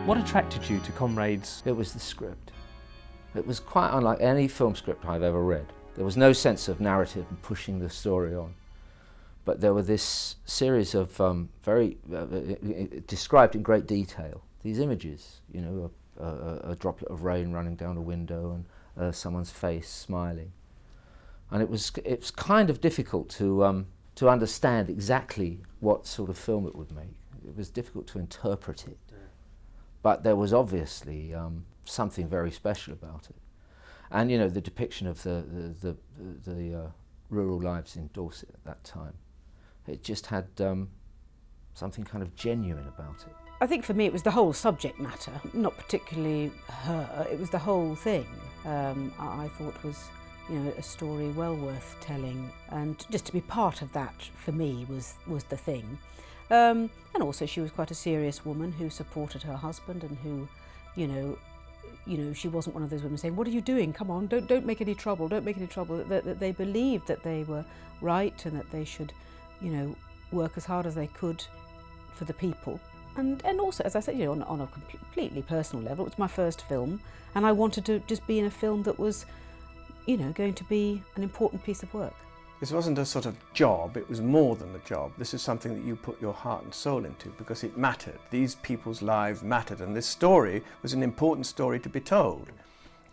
What attracted you to Comrades? It was the script. It was quite unlike any film script I've ever read. There was no sense of narrative and pushing the story on. But there were this series of described in great detail, these images, you know, a droplet of rain running down a window and someone's face smiling. And it's kind of difficult to understand exactly what sort of film it would make. It was difficult to interpret it. But there was obviously something very special about it. And you know, the depiction of the rural lives in Dorset at that time, it just had something kind of genuine about it. I think for me it was the whole subject matter, not particularly her, it was the whole thing. I thought was, you know, a story well worth telling, and just to be part of that for me was the thing. And also she was quite a serious woman who supported her husband and who, you know, she wasn't one of those women saying, "What are you doing? Come on, don't make any trouble, don't make any trouble." That they believed that they were right and that they should, you know, work as hard as they could for the people. And also, as I said, you know, on a completely personal level, it was my first film, and I wanted to just be in a film that was, you know, going to be an important piece of work. This wasn't a sort of job, it was more than a job. This is something that you put your heart and soul into because it mattered. These people's lives mattered, and this story was an important story to be told.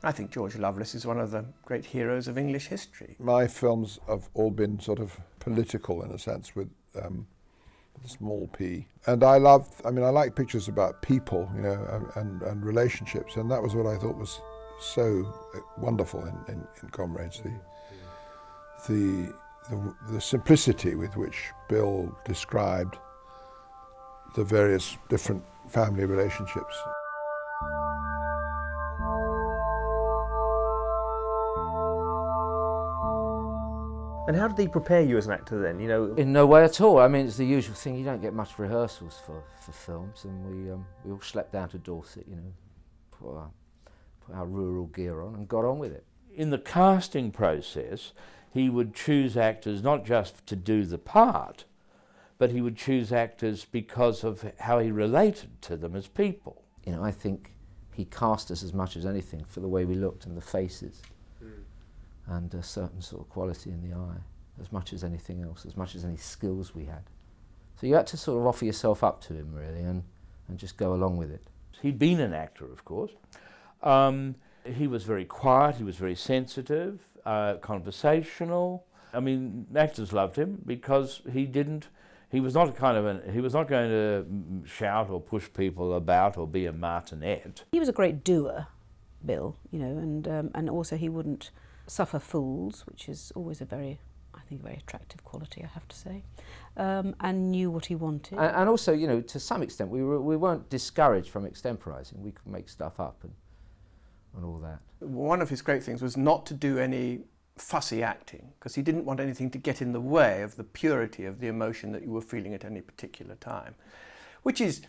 I think George Lovelace is one of the great heroes of English history. My films have all been sort of political in a sense, with a small p. And I like pictures about people, you know, and relationships, and that was what I thought was so wonderful in Comrades. The simplicity with which Bill described the various different family relationships. And how did he prepare you as an actor then? You know, in no way at all. I mean, it's the usual thing. You don't get much rehearsals for films, and we all slept down to Dorset, you know, put our rural gear on and got on with it. In the casting process, he would choose actors not just to do the part, but he would choose actors because of how he related to them as people. You know, I think he cast us as much as anything for the way we looked and the faces, and a certain sort of quality in the eye, as much as anything else, as much as any skills we had. So you had to sort of offer yourself up to him, really, and just go along with it. He'd been an actor, of course. He was very quiet, he was very sensitive, conversational. I mean, actors loved him because he was not going to shout or push people about or be a martinet. He was a great doer, Bill, you know, and also he wouldn't suffer fools, which is always a very attractive quality, I have to say, and knew what he wanted. And also, you know, to some extent, we weren't discouraged from extemporising. We could make stuff up and all that. One of his great things was not to do any fussy acting, because he didn't want anything to get in the way of the purity of the emotion that you were feeling at any particular time, which is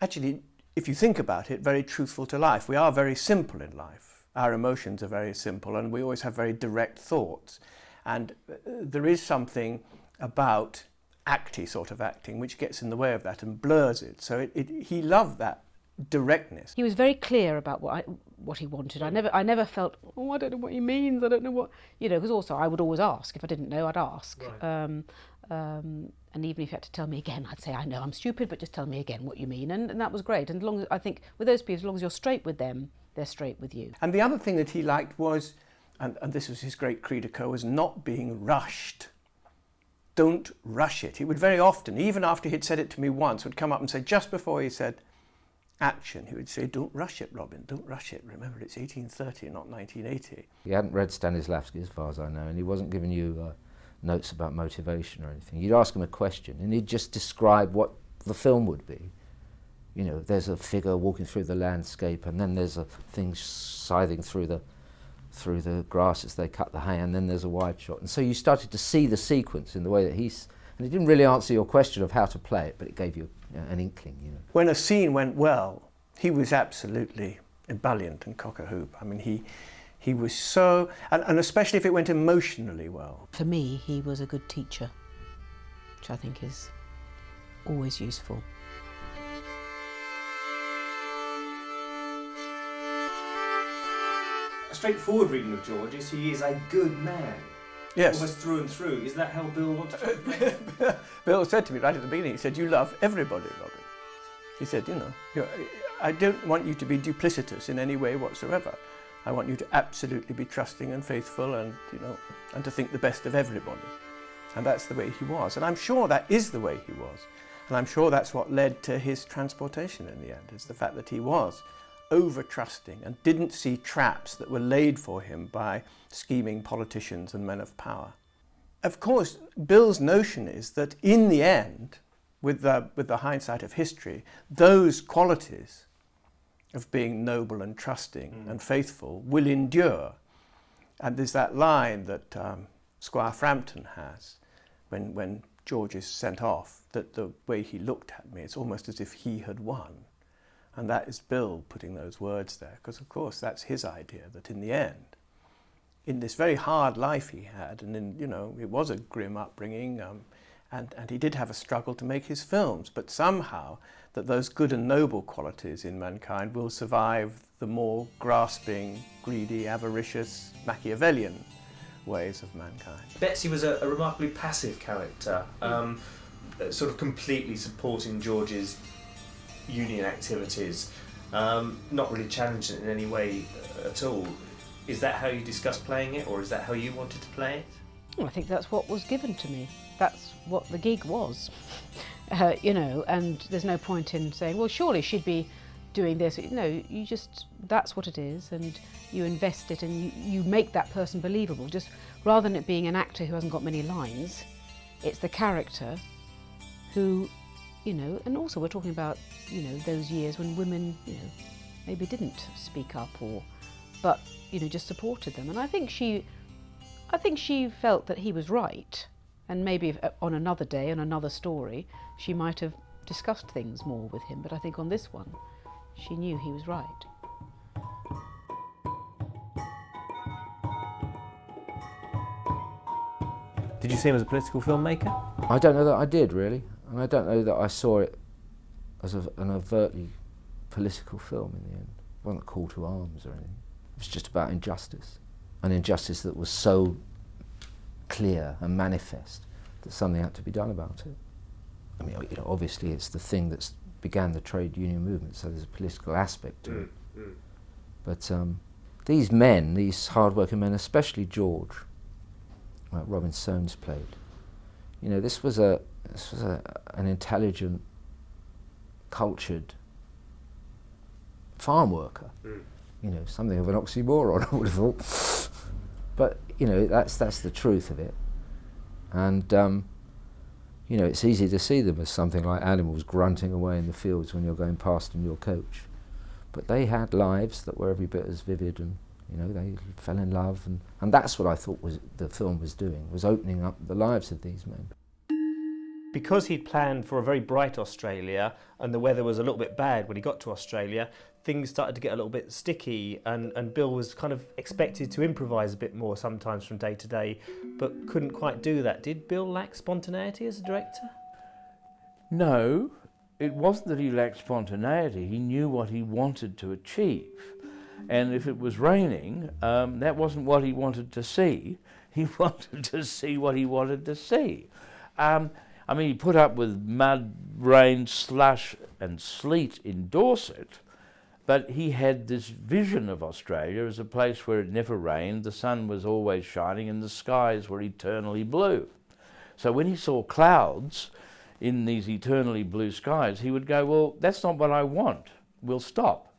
actually, if you think about it, very truthful to life. We are very simple in life. Our emotions are very simple, and we always have very direct thoughts. And there is something about acty sort of acting which gets in the way of that and blurs it. So he loved that directness. He was very clear about what he wanted. I never felt, oh, I don't know what he means, I don't know what, you know, because also I would always ask. If I didn't know, I'd ask. Right. And even if you had to tell me again, I'd say, I know I'm stupid, but just tell me again what you mean. And that was great. And as long as, I think with those people, as long as you're straight with them, they're straight with you. And the other thing that he liked was, and this was his great credo, was not being rushed. Don't rush it. He would very often, even after he'd said it to me once, would come up and say, just before he said action, he would say, don't rush it, Robin, don't rush it. Remember, it's 1830, not 1980. He hadn't read Stanislavski, as far as I know, and he wasn't giving you notes about motivation or anything. You'd ask him a question, and he'd just describe what the film would be. You know, there's a figure walking through the landscape, and then there's a thing scything through the grass as they cut the hay, and then there's a wide shot. And so you started to see the sequence in the way that and it didn't really answer your question of how to play it, but it gave you an inkling, you know. When a scene went well, he was absolutely ebullient and cock-a-hoop. I mean, he was so, and especially if it went emotionally well. For me, he was a good teacher, which I think is always useful. straightforward reading of George is he is a good man. Yes. Almost through and through. Is that how Bill wanted to Bill said to me right at the beginning, he said, "You love everybody, Robin." He said, I don't want you to be duplicitous in any way whatsoever. I want you to absolutely be trusting and faithful and, and to think the best of everybody. And that's the way he was. And I'm sure that is the way he was. And I'm sure that's what led to his transportation in the end, is the fact that he was over-trusting and didn't see traps that were laid for him by scheming politicians and men of power. Of course, Bill's notion is that in the end, with the hindsight of history, those qualities of being noble and trusting and faithful will endure. And there's that line that Squire Frampton has when George is sent off, that the way he looked at me, it's almost as if he had won. And that is Bill putting those words there, because of course that's his idea, that in the end, in this very hard life he had, and it was a grim upbringing, and he did have a struggle to make his films, but somehow that those good and noble qualities in mankind will survive the more grasping, greedy, avaricious, Machiavellian ways of mankind. Betsy was a remarkably passive character, sort of completely supporting George's union activities, not really challenging it in any way at all. Is that how you discussed playing it, or is that how you wanted to play it? Well, I think that's what was given to me. That's what the gig was, and there's no point in saying, well, surely she'd be doing this. No, that's what it is, and you invest it and you make that person believable. Just rather than it being an actor who hasn't got many lines, it's the character who, and also we're talking about, those years when women, maybe didn't speak up but just supported them. And I think she felt that he was right. And maybe if, on another day, on another story, she might have discussed things more with him. But I think on this one, she knew he was right. Did you see him as a political filmmaker? I don't know that I did, really. And I don't know that I saw it as an overtly political film in the end. It wasn't a call to arms or anything. It was just about injustice. An injustice that was so clear and manifest that something had to be done about it. I mean, obviously it's the thing that began the trade union movement, so there's a political aspect to it. But these men, these hard-working men, especially George, like Robin Soames played, this was an intelligent, cultured farm worker. Something of an oxymoron, I would have thought. But that's the truth of it. And it's easy to see them as something like animals grunting away in the fields when you're going past in your coach. But they had lives that were every bit as vivid, and they fell in love, and that's what I thought the film was doing, was opening up the lives of these men. Because he'd planned for a very bright Australia and the weather was a little bit bad when he got to Australia, things started to get a little bit sticky, and Bill was kind of expected to improvise a bit more sometimes from day to day, but couldn't quite do that. Did Bill lack spontaneity as a director? No, it wasn't that he lacked spontaneity. He knew what he wanted to achieve. And if it was raining, that wasn't what he wanted to see. He wanted to see what he wanted to see. He put up with mud, rain, slush and sleet in Dorset, but he had this vision of Australia as a place where it never rained, the sun was always shining and the skies were eternally blue. So when he saw clouds in these eternally blue skies, he would go, well, that's not what I want, we'll stop.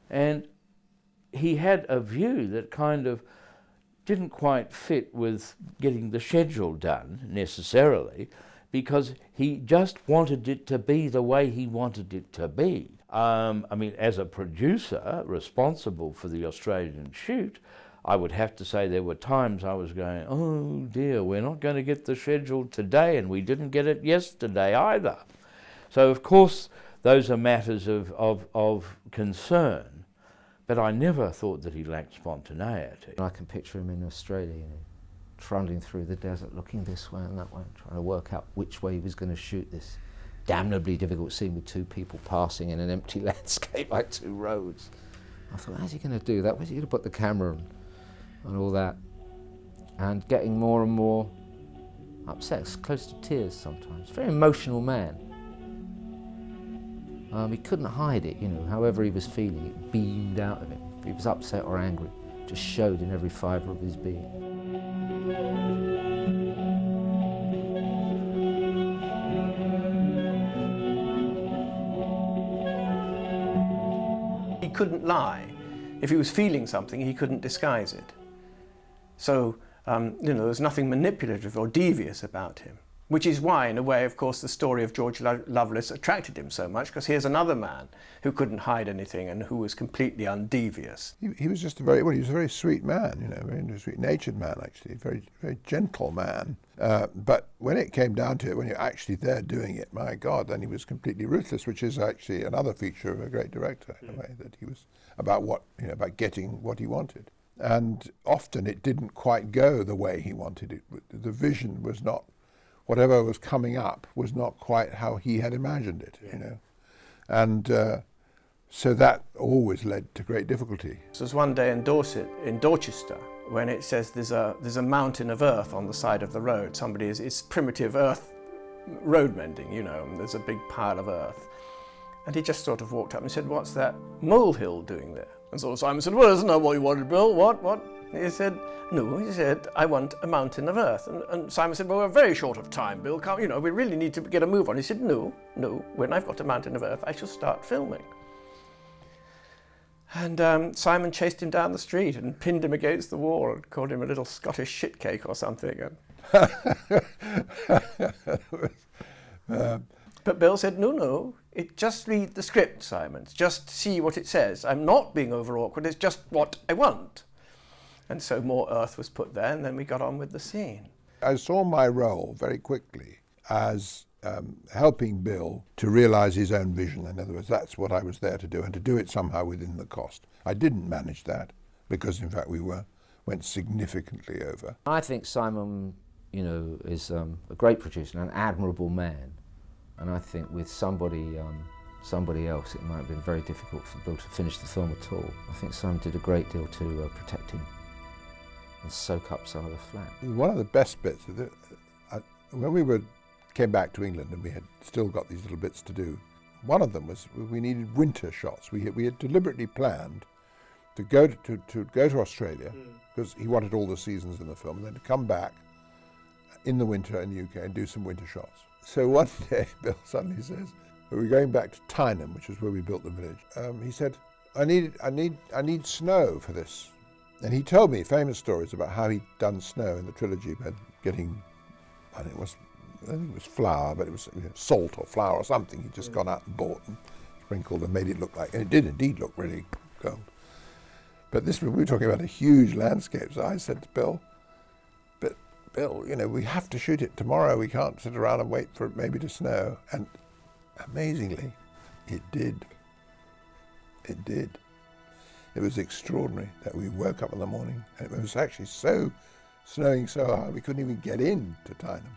And he had a view that kind of didn't quite fit with getting the schedule done necessarily, because he just wanted it to be the way he wanted it to be. As a producer responsible for the Australian shoot, I would have to say there were times I was going, oh dear, we're not going to get the schedule today, and we didn't get it yesterday either. So of course those are matters of concern, but I never thought that he lacked spontaneity. I can picture him in Australia, trundling through the desert, looking this way and that way, trying to work out which way he was going to shoot this damnably difficult scene with two people passing in an empty landscape like two roads. I thought, how's he going to do that? Where's he going to put the camera and all that? And getting more and more upset, close to tears sometimes. Very emotional man. He couldn't hide it, you know, however he was feeling, it beamed out of him. If he was upset or angry, it just showed in every fibre of his being. He couldn't lie. If he was feeling something, he couldn't disguise it. So, you know, there was nothing manipulative or devious about him. Which is why, in a way, of course, the story of George Lovelace attracted him so much, because here's another man who couldn't hide anything and who was completely undevious. He was just he was a very sweet man, you know, very sweet-natured man, actually, very gentle man. But when it came down to it, when you're actually there doing it, my God, then he was completely ruthless, which is actually another feature of a great director, in a way, that he was about getting what he wanted. And often it didn't quite go the way he wanted it. The vision was not, whatever was coming up was not quite how he had imagined it, you know. And so that always led to great difficulty. So there's one day in Dorchester, when it says there's a mountain of earth on the side of the road. It's primitive earth road mending, you know, and there's a big pile of earth. And he just sort of walked up and said, "What's that molehill doing there?" And so Simon said, "Well, isn't that what you wanted, Bill? What? He said, "No," he said, "I want a mountain of earth." And Simon said, "Well, we're very short of time, Bill. You know, we really need to get a move on." He said, no, when I've got a mountain of earth, I shall start filming." And Simon chased him down the street and pinned him against the wall and called him a little Scottish shitcake or something. But Bill said, no, just read the script, Simon. Just see what it says. I'm not being over awkward, it's just what I want. And so more earth was put there, and then we got on with the scene. I saw my role very quickly as helping Bill to realise his own vision. In other words, that's what I was there to do, and to do it somehow within the cost. I didn't manage that, because in fact we went significantly over. I think Simon, you know, is a great producer and an admirable man. And I think with somebody else, it might have been very difficult for Bill to finish the film at all. I think Simon did a great deal to protect him and soak up some of the flack. One of the best bits, when we came back to England and we had still got these little bits to do, one of them was we needed winter shots. We had deliberately planned to go to Australia, because he wanted all the seasons in the film, and then to come back in the winter in the UK and do some winter shots. So one day, Bill suddenly says, we're going back to Tyneham, which is where we built the village. He said, I need snow for this. And he told me famous stories about how he'd done snow in the trilogy, by getting, I think it was flour, but it was salt or flour or something. He'd just gone out and bought and sprinkled and made it look like, and it did indeed look really gold. But we were talking about a huge landscape, so I said to Bill, "Bill, you know, we have to shoot it tomorrow. We can't sit around and wait for it maybe to snow." And amazingly, it did. It did. It was extraordinary that we woke up in the morning and it was actually snowing so hard we couldn't even get in to Tyneham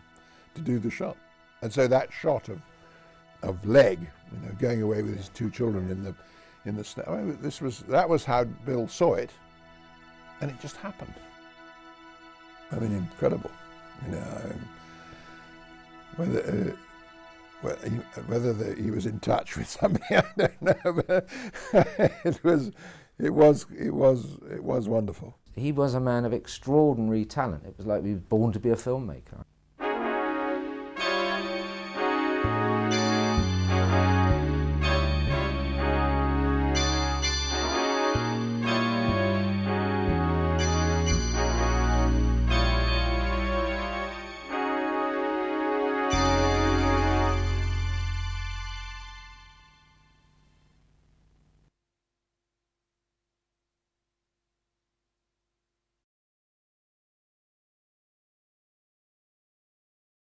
to do the shot. And so that shot of Leg, you know, going away with his two children in the snow, I mean, that was how Bill saw it, and it just happened. I mean, incredible, you know. Whether he was in touch with somebody, I don't know, but it was wonderful. He was a man of extraordinary talent. It was like he was born to be a filmmaker.